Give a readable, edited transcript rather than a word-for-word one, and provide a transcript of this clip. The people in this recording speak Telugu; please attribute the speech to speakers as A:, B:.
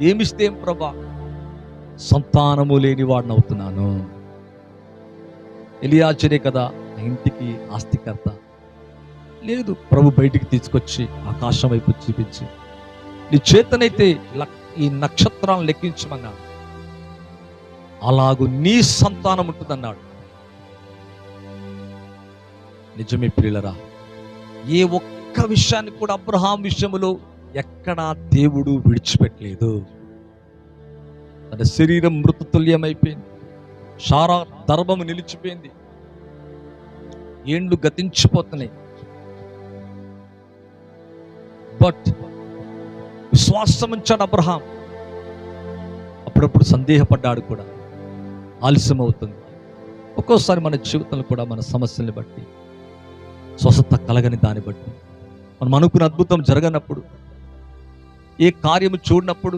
A: ఏమిస్తే ఏం ప్రభా? సంతానము లేని వాడిని అవుతున్నాను. ఎలియాజరే కదా ఆ ఇంటికి ఆస్తికర్త. లేదు, ప్రభు బయటికి తీసుకొచ్చి ఆకాశం వైపు చూపించి, నీ చేతనైతే ఈ నక్షత్రాలను లెక్కించమన్నాడు. అలాగూ నీ సంతానం ఉంటుందన్నాడు. నిజమే ప్రియులరా, ఏ ఒక్క విషయాన్ని కూడా అబ్రహాం విషయంలో ఎక్కడా దేవుడు విడిచిపెట్టలేదు. తన శరీరం మృతతుల్యమైపోయింది, శారా దర్భము నిలిచిపోయింది, ఏండ్లు గతించిపోతున్నాయి. బట్ విశ్వాసం ఉంచాడు అబ్రహాం. అప్పుడప్పుడు సందేహపడ్డాడు కూడా, ఆలస్యం అవుతుంది. ఒక్కోసారి మన జీవితంలో కూడా మన సమస్యల్ని బట్టి, స్వస్థత కలగని దాన్ని బట్టి, మనం అనుకున్న అద్భుతం జరగనప్పుడు, ఏ కార్యము చూడనప్పుడు